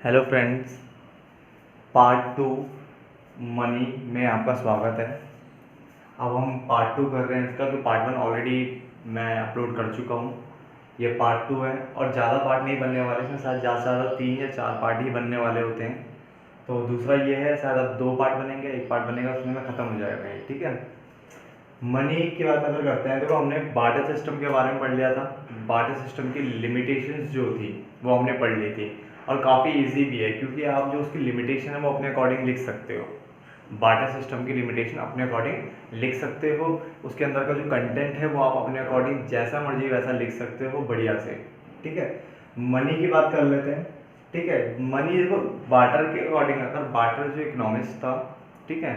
Hello friends, part two money में आपका स्वागत है। अब हम पार्ट टू कर रहे हैं इसका, तो पार्ट वन ऑलरेडी मैं अपलोड कर चुका हूँ। ये पार्ट टू है और ज़्यादा पार्ट नहीं बनने वाले हैं, शायद ज़्यादा से ज़्यादा 3 या 4 पार्ट ही बनने वाले होते हैं। तो दूसरा ये है, शायद अब 2 पार्ट बनेंगे, एक पार्ट बनेगा उसमें मैं ख़त्म हो जाएगा ये, ठीक है। मनी की बात अगर करते हैं तो हमने बार्टर सिस्टम के बारे में पढ़ लिया था। बार्टर सिस्टम की लिमिटेशंस जो थी वो हमने पढ़ ली थी, और काफ़ी इजी भी है क्योंकि आप जो उसकी लिमिटेशन है वो अपने अकॉर्डिंग लिख सकते हो। बार्टर सिस्टम की लिमिटेशन अपने अकॉर्डिंग लिख सकते हो, उसके अंदर का जो कंटेंट है वो आप अपने अकॉर्डिंग जैसा मर्जी वैसा लिख सकते हो बढ़िया से, ठीक है। मनी की बात कर लेते हैं, ठीक है। मनी देखो, बार्टर के अकॉर्डिंग, अगर बार्टर जो इकोनॉमिस्ट था, ठीक है,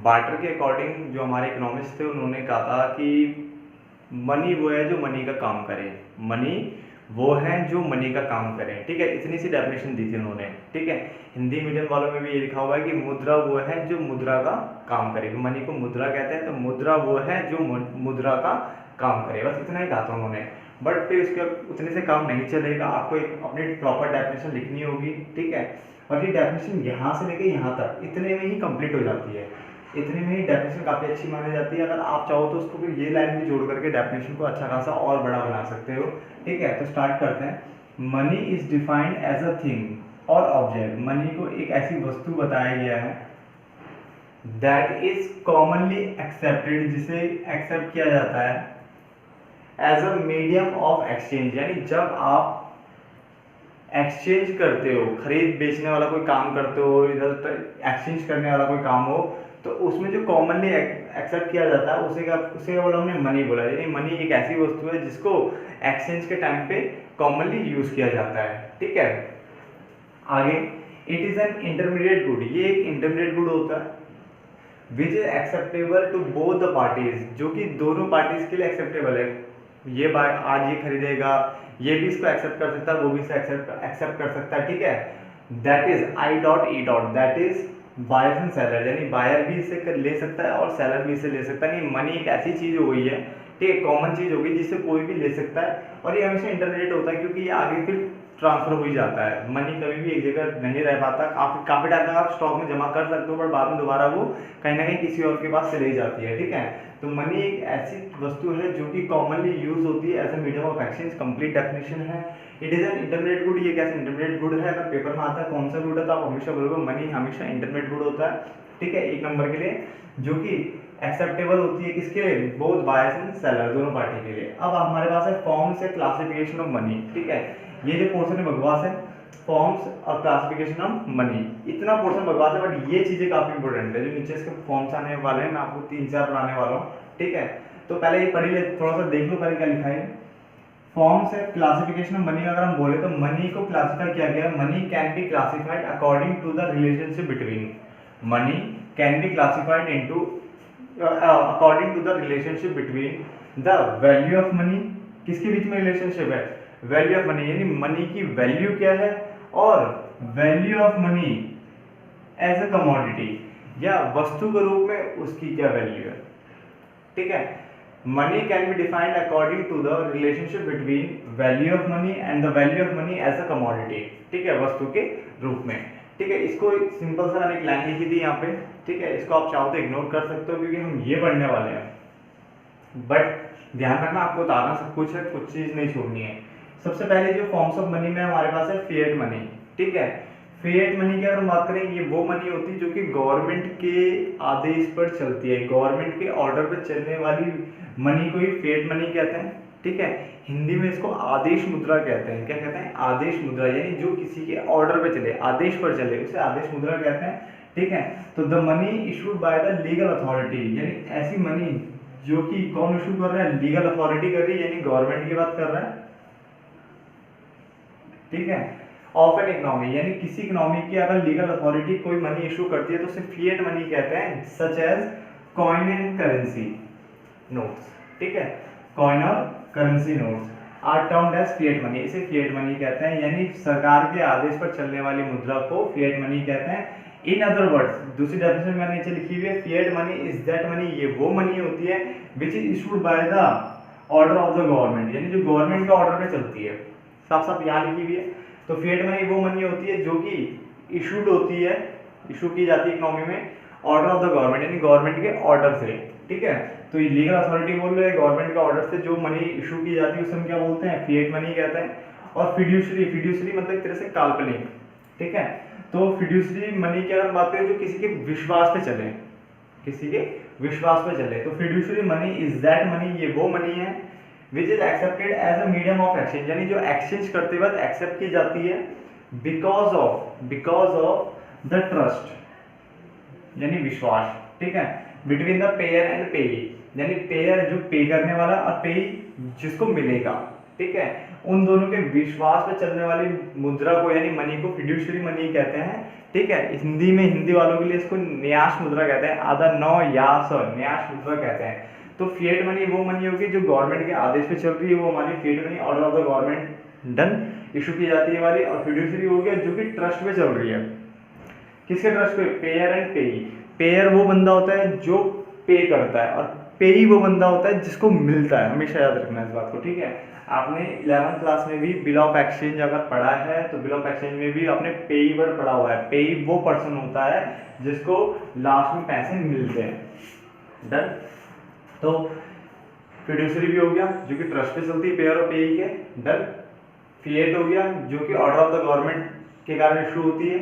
बार्टर के अकॉर्डिंग जो हमारे इकोनॉमिस्ट थे उन्होंने कहा था कि मनी वो है जो मनी का काम करे, मनी वो है जो मनी का काम करे, ठीक है। इतनी सी डेफिनेशन दी थी उन्होंने, ठीक है। हिंदी मीडियम वालों में भी ये लिखा हुआ है कि मुद्रा वो है जो मुद्रा का काम करे। मनी को मुद्रा कहते हैं, तो मुद्रा वो है जो मुद्रा का काम करे, बस इतना ही कहा था उन्होंने। बट फिर उसके उतने से काम नहीं चलेगा, आपको एक अपनी प्रॉपर डेफिनेशन लिखनी होगी, ठीक है। और ये डेफिनेशन यहाँ से लेके यहाँ तक इतने में ही कंप्लीट हो जाती है, इतने में ही डेफिनेशन काफ़ी अच्छी मानी जाती है। अगर आप चाहो तो उसको फिर ये लाइन भी जोड़ करके डेफिनेशन को अच्छा खासा और बड़ा बना सकते हो, ठीक है। तो स्टार्ट करते हैं। Money is defined as a thing और ऑब्जेक्ट। मनी को एक ऐसी वस्तु बताया गया है दैट इज कॉमनली एक्सेप्टेड, जिसे एक्सेप्ट किया जाता है as a medium of exchange. यानी जब आप एक्सचेंज करते हो, खरीद बेचने वाला कोई काम करते हो, इधर एक्सचेंज करने वाला कोई काम हो, तो उसमें जो कॉमनली एक्सेप्ट किया जाता है उसे बोला हमने मनी बोला। यानी मनी एक ऐसी वस्तु है जिसको एक्सचेंज के टाइम पे कॉमनली यूज किया जाता है, ठीक है। आगे, it is an intermediate good. ये एक इंटरमीडिएट गुड होता है which is acceptable to both the parties, जो कि दोनों पार्टीज के लिए एक्सेप्टेबल है। ये आज ये खरीदेगा, ये भी इसको एक्सेप्ट कर सकता है, वो भी इसे एक्सेप्ट कर सकता है, ठीक है। That is I dot E dot, that is buyer and seller. यानी बायर भी इसे ले सकता है और सेलर भी इसे ले सकता है। नहीं, मनी एक ऐसी चीज हो गई है, ठीक है, कॉमन चीज हो गई जिससे कोई भी ले सकता है, और ये हमेशा इंटरमीडिएट होता है क्योंकि ये आगे फिर ट्रांसफर हो ही जाता है। मनी कभी भी एक जगह नहीं रह पाता, काफी टाइम तक आप स्टॉक में जमा कर सकते हो, बट बाद में दोबारा वो कहीं ना कहीं किसी और के पास चली जाती है, ठीक है। तो मनी एक ऐसी वस्तु है जो कि कॉमनली यूज होती है as a medium of exchange, complete definition है। It is an intermediate good. ये कैसे इंटरमीडिएट गुड है? अगर पेपर में आता है कौन सा गुड है, तो आप हमेशा बोलोगे मनी हमेशा इंटरमीडिएट गुड होता है, ठीक है, 1 नंबर के लिए, जो कि एक्सेप्टेबल होती है किसके लिए? बोथ बायर्स एंड सेलर, दोनों पार्टी के लिए। अब हमारे पास है फॉर्म्स से क्लासिफिकेशन ऑफ मनी, ठीक है। ये जो पोर्शन है बकवास है, फॉर्म्स और क्लासिफिकेशन ऑफ मनी, इतना पोर्शन बकवास है, बट ये चीजें काफी इंपॉर्टेंट है। जो नीचे इसके फॉर्म्स आने वाले हैं, मैं आपको 3-4 पढ़ाने वाला हूँ, ठीक है। तो पहले ये पढ़ी ले, थोड़ा सा देख लो पहले क्या लिखा है। फॉर्म्स है क्लासिफिकेशन ऑफ मनी। अगर हम बोले तो मनी को क्लासिफाई किया गया, money can be classified according to the relationship between, money can be classified into according to the relationship between the value of money. किसके बीच में रिलेशनशिप है? वैल्यू ऑफ मनी, यानी मनी की वैल्यू क्या है, और value of money as a commodity, या वस्तु के रूप में उसकी क्या वैल्यू है, ठीक है। Money can be defined according to the relationship between value of money and the value of money as a commodity, ठीक है, वस्तु के रूप में, ठीक है। इसको सिंपल सा मैंने एक लाइन लिखी थी यहाँ पे, ठीक है। इसको आप चाहो तो इग्नोर कर सकते हो क्योंकि हम ये पढ़ने वाले हैं, बट ध्यान रखना आपको बताना सब कुछ है, कुछ चीज नहीं छोड़नी है। सबसे पहले जो फॉर्म्स ऑफ मनी में हमारे पास है फिएट मनी, ठीक है। फिएट मनी की अगर हम बात करें, ये वो मनी होती है जो कि गवर्नमेंट के आदेश पर चलती है, गवर्नमेंट के ऑर्डर पर चलने वाली मनी को ही फिएट मनी कहते हैं, ठीक है। हिंदी में इसको आदेश मुद्रा कहते हैं। क्या कहते हैं? आदेश मुद्रा, यानी जो किसी के ऑर्डर पे चले, आदेश पर चले, उसे आदेश मुद्रा कहते हैं, ठीक है। तो the money issued by the legal authority, यानी ऐसी मनी जो कि कौन इशू कर रहा है? लीगल अथॉरिटी कर रही है, यानी गवर्नमेंट की बात कर रहा है, ठीक है। ऑफ एन इकोनॉमी, यानी किसी इकोनॉमी की अगर लीगल अथॉरिटी कोई मनी इशू करती है तो उसे फिएट मनी कहते हैं, such as coin and currency notes, ठीक है। कॉइन और currency notes are termed as fiat money, इसे फिएट मनी कहते हैं, यानी सरकार के आदेश पर चलने वाली मुद्रा को फिएट मनी कहते हैं। इन अदर वर्ड्स, दूसरी डेफिनेशन मैंने नीचे लिखी हुई है, fiat money is that money, ये वो मनी होती है which is issued by the order of the government, यानी जो गवर्नमेंट के ऑर्डर पे चलती है, साफ साफ यहाँ लिखी हुई है। तो फिएट मनी वो मनी होती है जो कि इशूड होती है, इशू की जाती है इकोनॉमी में ऑर्डर ऑफ द गवर्नमेंट, यानी गवर्नमेंट के ऑर्डर से, ठीक है। तो ये लीगल अथॉरिटी बोल रहे हैं, गवर्नमेंट के ऑर्डर से जो मनी इशू की जाती है उसे हम क्या बोलते हैं, फिएट मनी कहते हैं। और फिड्यूशरी, फिड्यूशरी मतलब एक तरह से काल्पनिक, ठीक है। तो फिड्यूशरी मनी की अगर बात करें जो किसी के विश्वास पे चले, किसी के विश्वास पे चले, तो fiduciary money is that money, ये वो मनी है which is accepted as a medium of exchange, यानी जो एक्सचेंज करते वक्त एक्सेप्ट की जाती है बिकॉज ऑफ द ट्रस्ट, यानी विश्वास, ठीक है, बिटवीन द पेयर एंड पेई, यानी पेयर जो पे करने वाला और पेई जिसको मिलेगा, ठीक है, उन दोनों के विश्वास पे चलने वाली मुद्रा को यानी मनी को फिड्यूशरी मनी कहते हैं, ठीक है। हिंदी में, हिंदी वालों के लिए इसको न्यास मुद्रा कहते हैं, आधा नौ यास न्यास मुद्रा कहते हैं। तो फिएट मनी वो मनी होगी जो गवर्नमेंट के आदेश पे चल रही है, वो हमारी fiat money, order of the government done, issue की जाती है वाली। और फिड्यूशरी हो गया जो कि ट्रस्ट पे चल रही है, किसके ट्रस्ट पे, पेयर एंड पेई। पेयर वो बंदा होता है जो पे करता है, और पेई वो बंदा होता है जिसको मिलता है, हमेशा याद रखना इस बात को, ठीक है। आपने 11th क्लास में भी बिल ऑफ एक्सचेंज अगर पढ़ा है तो बिल ऑफ एक्सचेंज में भी आपने पेई वर्ड पढ़ा हुआ है। पेई वो पर्सन होता है जिसको लास्ट में पैसे मिलते हैं, डन। तो फिड्यूशरी भी हो गया जो कि ट्रस्ट पे चलती है, पेयर और पेई के, डन। फिएट हो गया जो कि ऑर्डर ऑफ द गवर्नमेंट के कारण इशू होती है।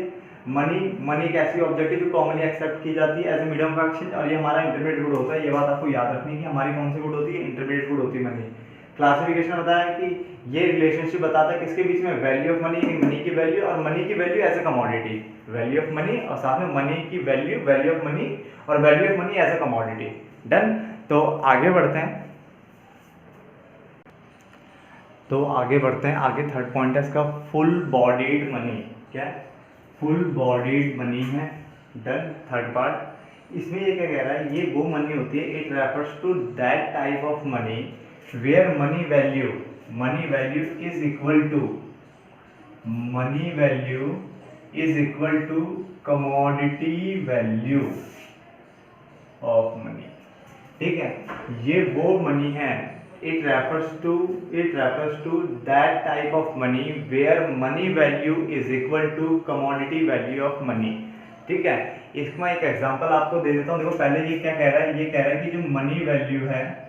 मनी एक ऐसी ऑब्जेक्ट है जो कॉमनली एक्सेप्ट की जाती है as a medium of exchange, और ये हमारा इंटरमीडिएट गुड होता है। ये बात आपको याद रखनी है कि हमारी कौन सी गुड होती है, इंटरमीडिएट गुड होती है मनी। क्लासिफिकेशन बताया कि ये रिलेशनशिप बताता है किसके बीच में, वैल्यू ऑफ मनी, मनी की वैल्यू, और मनी की value as a commodity, value of money, और साथ में मनी की वैल्यू, वैल्यू ऑफ मनी, और value of money as a commodity, done. तो आगे बढ़ते हैं, आगे थर्ड पॉइंट है इसका फुल बॉडीड मनी। क्या फुल बॉडीड मनी है, डन, थर्ड पार्ट। इसमें ये क्या कह रहा है, ये वो मनी होती है, it refers to that type of money where money value is equal to commodity value of money, ठीक है। ये वो मनी है, it refers to that type of money where money value is equal to commodity value of money, ठीक है। इसमें एक example आपको दे देता हूँ। देखो पहले ये क्या कह रहा है, ये कह रहा है कि जो मनी वैल्यू है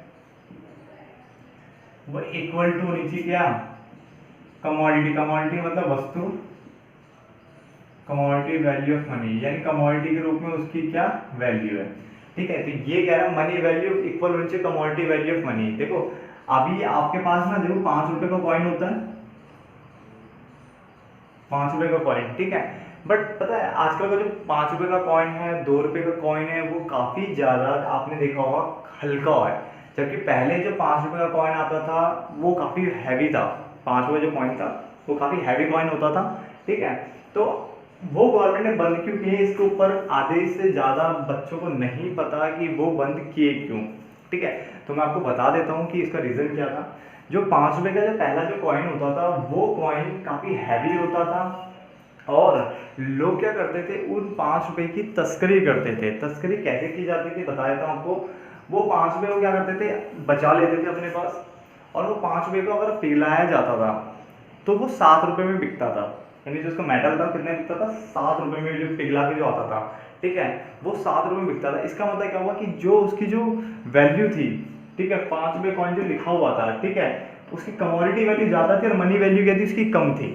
वो इक्वल टू होनी चाहिए क्या, कमोडिटी मतलब वस्तु, कमोडिटी वैल्यू ऑफ मनी, यानी कमोडिटी के रूप में उसकी क्या वैल्यू है, ठीक है। तो ये कह रहा है मनी वैल्यू इक्वल होनी चाहिए कमोडिटी वैल्यू ऑफ मनी। देखो अभी आपके पास ना, देखो 5 रुपए का कॉइन होता है, 5 रुपए का कॉइन, ठीक है। बट पता है आजकल का जो 5 रुपए का कॉइन है, 2 रुपए का कॉइन है, वो काफी ज्यादा आपने देखा होगा हल्का है, जबकि पहले जो 5 रुपए का कॉइन आता था वो काफी हैवी था। 5 रुपए जो कॉइन था वो काफी हैवी कॉइन होता था, ठीक है। तो वो गवर्नमेंट ने बंद क्यों किए, इसके ऊपर आधे से ज्यादा बच्चों को नहीं पता कि वो बंद किए क्यों, ठीक है। तो मैं आपको बता देता हूँ कि इसका रीजन क्या था। जो 5 रुपए का जो पहला जो कॉइन होता था वो कॉइन काफी हैवी होता था, और लोग क्या करते थे, उन 5 रुपए की तस्करी करते थे। तस्करी कैसे की जाती थी बता देता हूँ आपको। वो 5 रुपए को क्या करते थे, बचा लेते थे अपने पास, और वो 5 रुपए को अगर पिघलाया जाता था तो वो 7 रुपए में बिकता था, यानी जो उसका मेटल था कितने बिकता था, 7 रुपए में जो पिघला के जो आता था, ठीक है, वो 7 रुपए में बिकता था। इसका मतलब क्या हुआ कि जो उसकी जो वैल्यू थी, ठीक है, 5 रुपए कॉइन जो लिखा हुआ था, ठीक है, उसकी कमोडिटी वैल्यू ज्यादा थी और मनी वैल्यू क्या थी उसकी कम थी।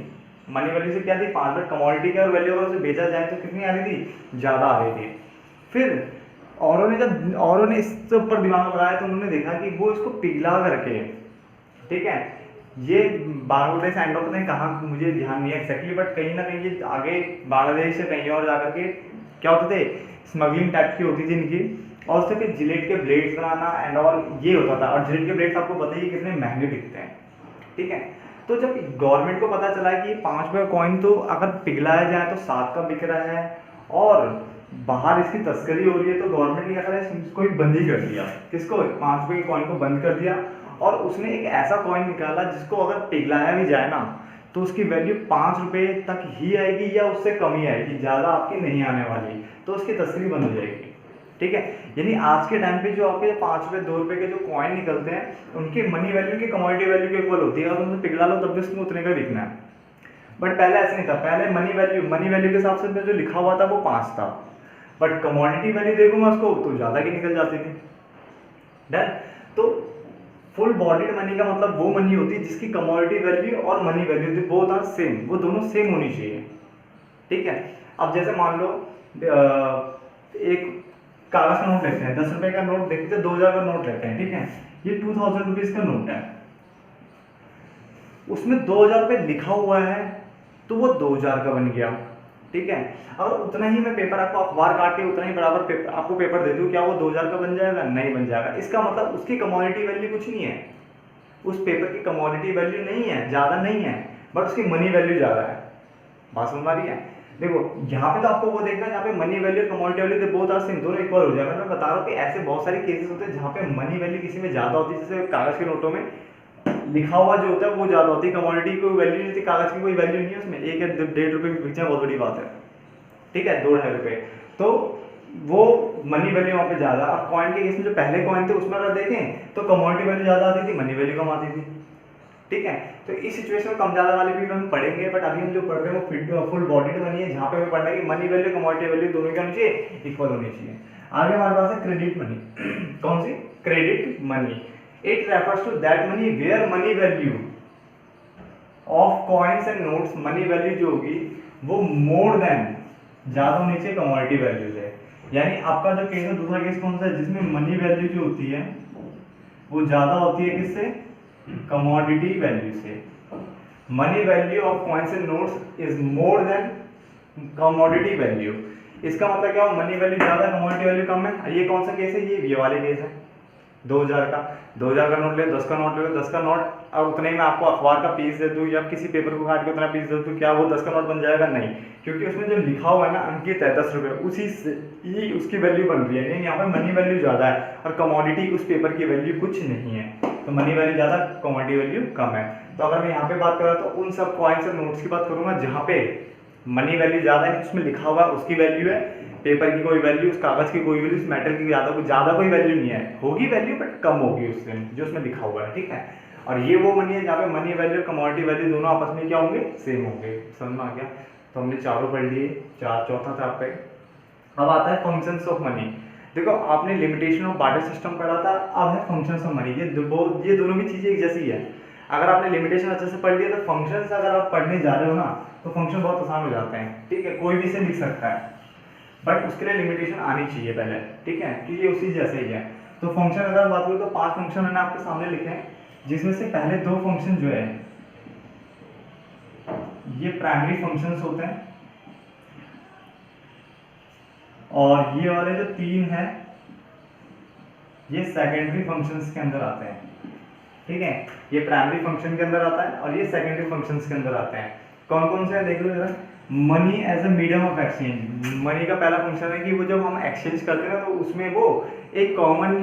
मनी वैल्यू से क्या थी, 5 रुपए कमोडिटी का वैल्यू अगर उसे बेचा जाए तो कितनी आ रही थी, ज्यादा आ रही थी। फिर औरों ने इसके ऊपर दिमाग लगाया तो उन्होंने देखा कि वो इसको पिघला करके, ठीक है, ये बांग्लादेश एंड ऑफ ने कहा, मुझे ध्यान नहीं है एक्जैक्टली, बट कहीं ना कहीं ये आगे बांग्लादेश से कहीं और जाकर के क्या होते थे, स्मगलिंग टाइप की होती थी इनकी, और उससे फिर जिलेट के ब्लेड्स बनाना एंड ऑल ये होता था। और जिलेट के ब्लेड्स आपको पता ही कितने महंगे बिकते हैं, ठीक है। तो जब गवर्नमेंट को पता चला कि 5 रुपये कॉइन तो अगर पिघलाया जाए तो 7 का बिक रहा है और बाहर इसकी तस्करी हो रही है, तो गवर्नमेंट ने क्या करा, इसको बंद ही कर दिया। किसको, 5 रुपये के कॉइन को बंद कर दिया, और उसने एक ऐसा कॉइन निकाला जिसको अगर पिघलाया भी जाए ना तो उसकी वैल्यू 5 रुपये तक ही आएगी या उससे कम ही आएगी, ज़्यादा आपकी नहीं आने वाली, तो उसकी तस्करी बंद हो जाएगी, ठीक है। यानी आज के टाइम पे जो आपके 5 रुपये 2 रुपये के जो कॉइन निकलते हैं उनकी मनी वैल्यू की कमोडिटी वैल्यू के इक्वल होती है, और उनसे पिघला लो तब भी उसमें उतने का बिकना है। बट पहले ऐसे नहीं था, पहले मनी वैल्यू के हिसाब से जो लिखा हुआ था वो 5 था, बट कमोडिटी वैल्यू देखूंगा उसको तो ज़्यादा की निकल जाती थी। डन। तो फुल बॉडीड मनी का मतलब वो मनी होती है जिसकी कमोडिटी वैल्यू और money value both are same, वो दोनों सेम होनी चाहिए। ठीक है। अब जैसे मान लो एक कागज का नोट लेते हैं, 10 रुपए का नोट देखते हैं, 2000 का नोट लेते हैं। ठीक है, ये 2000 रुपीज का नोट है, उसमें 2000 रुपये लिखा हुआ है तो वो 2000 का बन गया। ठीक है, अगर उतना ही मैं पेपर आपको अखबार काट के उतना ही बराबर आपको पेपर दे दूं, क्या वो 2000 का बन जाएगा? नहीं बन जाएगा। इसका मतलब उसकी कमोडिटी वैल्यू कुछ नहीं है, उस पेपर की कमोडिटी वैल्यू नहीं है, ज़्यादा नहीं है, बट उसकी मनी वैल्यू ज़्यादा है। बात समझ आ रही है? देखो यहाँ पे तो आपको वो देखना है जहाँ पे money value commodity value both are same, दोनों इक्वल हो जाएगा। मैं बता रहा हूँ कि ऐसे बहुत सारे केसेस होते हैं जहाँ पे मनी वैल्यू किसी में ज़्यादा होती है, जैसे कागज़ के नोटों में लिखा हुआ जो होता है वो ज़्यादा होती है, कमोडिटी की कोई वैल्यू नहीं होती, कागज़ की कोई वैल्यू नहीं है उसमें, 1 या 1.5 रुपये की पिक्चर बहुत बड़ी बात है। ठीक है, 2-2.5 रुपये, तो वो मनी वैल्यू वहाँ पे ज़्यादा। और कॉइन के केस में जो पहले कॉइन थे उसमें अगर देखें तो कमोडिटी वैल्यू ज़्यादा आती थी, मनी वैल्यू कम आती थी। ठीक है, तो इस सिचुएशन में कम ज़्यादा वाले फील्ड हम पढ़ेंगे, बट अभी हम जो पढ़ रहे हैं वो फुल बॉडीड मनी है, जहाँ पे हमें पढ़ना है कि मनी वैल्यू कमोडिटी वैल्यू दोनों क्या होनी चाहिए? इक्वल होनी चाहिए। आगे हमारे पास है क्रेडिट मनी। कौन सी? Credit money. It refers to that money where money value of coins and notes, money value जो होगी वो मोर देन, ज़्यादा होनी चाहिए कमोडिटी वैल्यू से। यानी आपका जो केस है, दूसरा केस कौन सा है? जिसमें मनी वैल्यू जो होती है वो ज़्यादा होती है किससे? कमोडिटी वैल्यू से। Money value of coins and notes is more than commodity value. इसका मतलब क्या हो? मनी वैल्यू ज़्यादा, कमोडिटी वैल्यू कम है। ये कौन सा केस है? ये वाले केस है 2000 का। 2000 का नोट ले, 10 का नोट ले, 10 का नोट और उतने ही मैं आपको अखबार का पीस दे दूँ या किसी पेपर को काट के उतना पीस दे दूँ, क्या वो 10 का नोट बन जाएगा? नहीं, क्योंकि उसमें जो लिखा हुआ है ना, अंकित है 10 रुपये, उसी से ही उसकी वैल्यू बन रही है। लेकिन यहाँ पर मनी वैल्यू ज़्यादा है और कमोडिटी उस पेपर की वैल्यू कुछ नहीं है, तो मनी वैल्यू ज़्यादा, कमोडिटी वैल्यू कम है। तो अगर मैं यहाँ पे बात कर रहा तो उन सब कॉइन्स और नोट्स की बात करूँगा जहाँ पे मनी वैल्यू ज़्यादा है, उसमें लिखा हुआ उसकी वैल्यू है, पेपर की कोई वैल्यू, उस कागज़ की कोई वैल्यू, उस मेटल की ज़्यादा कोई वैल्यू नहीं है, होगी वैल्यू बट कम होगी उससे जो उसमें लिखा हुआ है। ठीक है, और ये वो मनी है जहाँ पे मनी वैल्यू कमोडिटी वैल्यू दोनों आपस में क्या होंगे? सेम होंगे। समझ में आ गया? तो हमने चारों पढ़ लिए, चौथा था आपका। अब आता है फंक्शंस ऑफ मनी। देखो आपने लिमिटेशन ऑफ बार्टर सिस्टम पढ़ा था, अब है फंक्शंस ऑफ मनी। ये दोनों भी चीज़ें एक जैसी है। अगर आपने लिमिटेशन अच्छे से पढ़ लिया तो फंक्शंस अगर आप पढ़ने जा रहे हो ना तो फंक्शन बहुत आसान हो जाते हैं। ठीक है, कोई भी इसे लिख सकता है, बट उसके लिए लिमिटेशन आनी चाहिए पहले। ठीक है, क्योंकि ये उसी जैसे ही है। तो फंक्शन अगर बात करूँ तो 5 फंक्शन मैंने आपके सामने लिखे हैं, जिसमें से पहले 2 फंक्शन जो है ये प्राइमरी फंक्शंस होते हैं, और ये वाले जो 3 हैं ये सेकेंडरी फंक्शंस के अंदर आते हैं। ठीक है, ये प्राइमरी फंक्शन के अंदर आता है और ये सेकेंडरी फंक्शंस के अंदर आते हैं। कौन कौन से हैं देख लो जरा। Money as a medium of exchange. Money का पहला फंक्शन है कि वो जब हम एक्सचेंज करते हैं ना तो उसमें वो एक कॉमन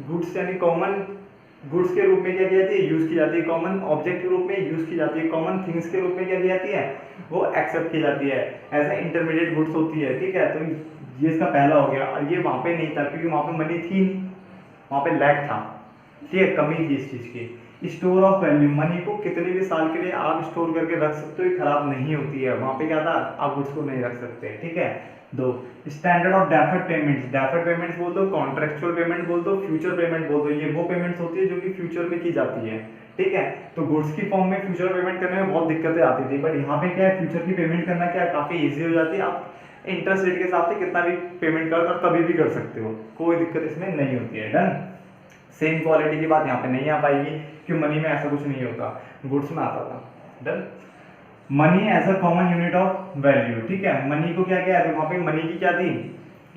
गुड्स यानी कॉमन गुड्स के रूप में क्या की जाती है? यूज़ की जाती है। कॉमन ऑब्जेक्ट के रूप में यूज़ की जाती है। कॉमन थिंग्स के रूप में क्या की जाती है? वो एक्सेप्ट की जाती है, एज ए इंटरमीडिएट गुड्स होती है। ठीक है, तो ये इसका पहला हो गया। और ये वहाँ पे नहीं था क्योंकि वहाँ पे मनी थी नहीं, वहाँ पे लैक था। ठीक है, कमी थी इस चीज़ की। स्टोर ऑफ वैल्यू, मनी को कितने भी साल के लिए आप स्टोर करके रख सकते हो, ये खराब नहीं होती है। वहाँ पे क्या था? आप गुड्स को नहीं रख सकते। ठीक है। 2, standard of deferred payments. Deferred payments बोल दो, कॉन्ट्रेक्चुअल पेमेंट बोल दो, फ्यूचर पेमेंट बोल दो। ये वो पेमेंट्स होती है जो कि फ्यूचर में की जाती है। ठीक है, तो गुड्स की फॉर्म में फ्यूचर पेमेंट करने में बहुत दिक्कतें आती थी, बट यहाँ पे क्या है? फ्यूचर की पेमेंट करना क्या है? काफ़ी ईजी हो जाती है। आप इंटरेस्ट रेट के हिसाब से कितना भी पेमेंट कर कभी भी कर सकते हो, कोई दिक्कत इसमें नहीं होती है। डन। सेम क्वालिटी की बात यहाँ पे नहीं आ पाएगी क्योंकि मनी में ऐसा कुछ नहीं होता, गुड्स में आता था। Done. Money as a common unit of value. ठीक है, मनी को क्या किया? वहाँ पे मनी की क्या थी?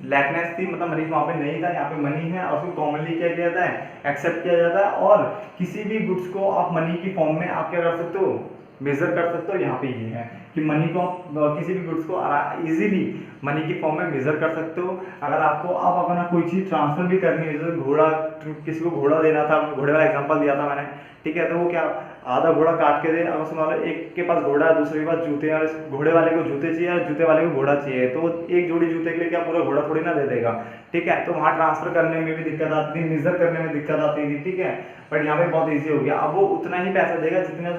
लैकनेस थी, मतलब मनी वहाँ पे नहीं था, यहाँ पे मनी है और उसको कॉमनली क्या किया जाता है? एक्सेप्ट किया जाता है। और किसी भी गुड्स को आप मनी की फॉर्म में आप क्या कर सकते हो? मेजर कर सकते हो। यहाँ पे ये है कि मनी को किसी भी गुड्स को इजीली मनी की फॉर्म में मेजर कर सकते हो। अगर आपको आप अपना कोई चीज़ ट्रांसफर भी करनी है, जैसे घोड़ा, किसी को घोड़ा देना था, घोड़े वाला एग्जांपल दिया था मैंने। ठीक है, तो वो क्या आधा घोड़ा काट के दे, अगर उसमें वाला एक के पास घोड़ा है, दूसरे के पास जूते हैं, और घोड़े वाले को जूते चाहिए और जूते वाले को घोड़ा चाहिए, तो एक जोड़ी जूते के लिए क्या पूरा घोड़ा थोड़ी ना दे देगा। ठीक है, तो वहाँ ट्रांसफर करने में भी दिक्कत आती थी, मेजर करने में दिक्कत आती थी। ठीक है, बट यहाँ पे बहुत ईजी हो गया। अब वो उतना ही पैसा देगा जितना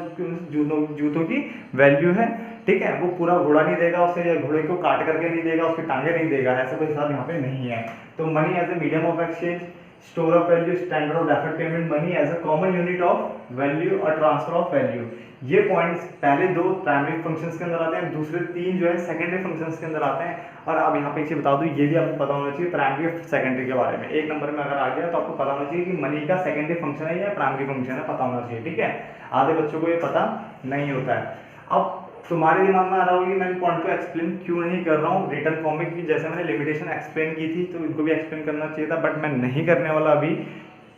जूतों की वैल्यू है, ठीक है। वो पूरा घोड़ा नहीं देगा उसे, या घोड़े को काट करके नहीं देगा, उसकी टांगे नहीं देगा, ऐसा कोई हिसाब यहाँ पे नहीं है। तो money as a medium of exchange, store of value, standard of deferred payment, money as a common unit of value और ट्रांसफर ऑफ वैल्यू। ये पॉइंट्स पहले 2 प्राइमरी फंक्शंस के अंदर आते हैं, दूसरे 3 जो है सेकेंडरी फंक्शंस के अंदर आते हैं। और अब यहाँ पे इसे बता दूं, ये भी आपको पता होना चाहिए प्राइमरी और सेकेंडरी के बारे में। 1 नंबर में अगर आ गया तो आपको पता होना चाहिए कि मनी का सेकेंडरी फंक्शन है या प्राइमरी फंक्शन है, पता होना चाहिए, ठीक है। आधे बच्चों को ये पता नहीं होता है। अब तुम्हारे दिमाग में आ रहा होगा कि मैं पॉइंट को एक्सप्लेन क्यों नहीं कर रहा हूँ रिटर्न फॉर्म में, कि जैसे मैंने लिमिटेशन एक्सप्लेन की थी तो इनको भी एक्सप्लेन करना चाहिए था, बट मैं नहीं करने वाला अभी।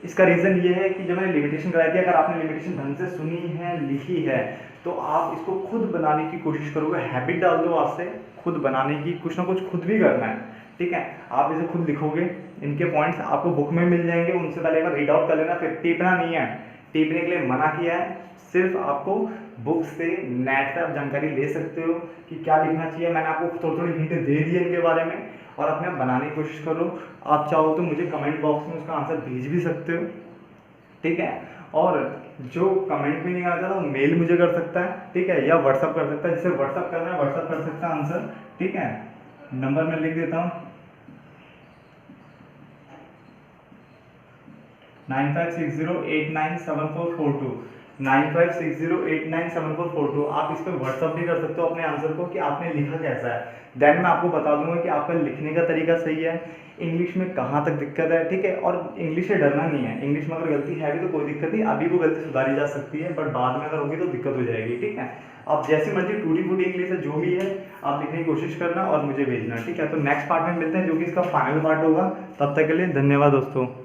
इसका रीज़न ये है कि जब मैंने लिमिटेशन कराई थी, अगर आपने लिमिटेशन ढंग से सुनी है, लिखी है, तो आप इसको खुद बनाने की कोशिश करोगे। हैबिट डाल दो आज से खुद बनाने की, कुछ ना कुछ खुद भी करना है, ठीक है। आप इसे खुद लिखोगे, इनके पॉइंट्स आपको बुक में मिल जाएंगे, उनसे पहले एक बार रीड आउट कर लेना, फिर टीपना नहीं है। टीपने के लिए मना किया है, सिर्फ आपको बुक से, नेट से आप जानकारी ले सकते हो कि क्या लिखना चाहिए। मैंने आपको थोड़ी थोड़ी हिंट दे दी है इनके बारे में, और अपने आप बनाने की कोशिश करो। आप चाहो तो मुझे कमेंट बॉक्स में उसका आंसर भेज भी सकते हो, ठीक है। और जो कमेंट भी नहीं आता तो मेल मुझे कर सकता है, ठीक है, या व्हाट्सअप कर सकता है। जिसे व्हाट्सअप करना है व्हाट्सअप कर सकता है आंसर, ठीक है। नंबर मैं लिख देता हूँ 9560897442, 9560897442। आप इस पर व्हाट्सअप भी कर सकते हो अपने आंसर को कि आपने लिखा कैसा है। देन मैं आपको बता दूंगा कि आपका लिखने का तरीका सही है, इंग्लिश में कहाँ तक दिक्कत है, ठीक है। और इंग्लिश से डरना नहीं है, इंग्लिश में अगर गलती है भी तो कोई दिक्कत नहीं, अभी वो गलती सुधारी जा सकती है, बट बाद में अगर होगी तो दिक्कत हो जाएगी, ठीक है। आप जैसी मर्जी टूटी फूटी इंग्लिश है जो भी है आप लिखने की कोशिश करना और मुझे भेजना, ठीक है। तो नेक्स्ट पार्ट में मिलते हैं जो कि इसका फाइनल पार्ट होगा। तब तक के लिए धन्यवाद दोस्तों।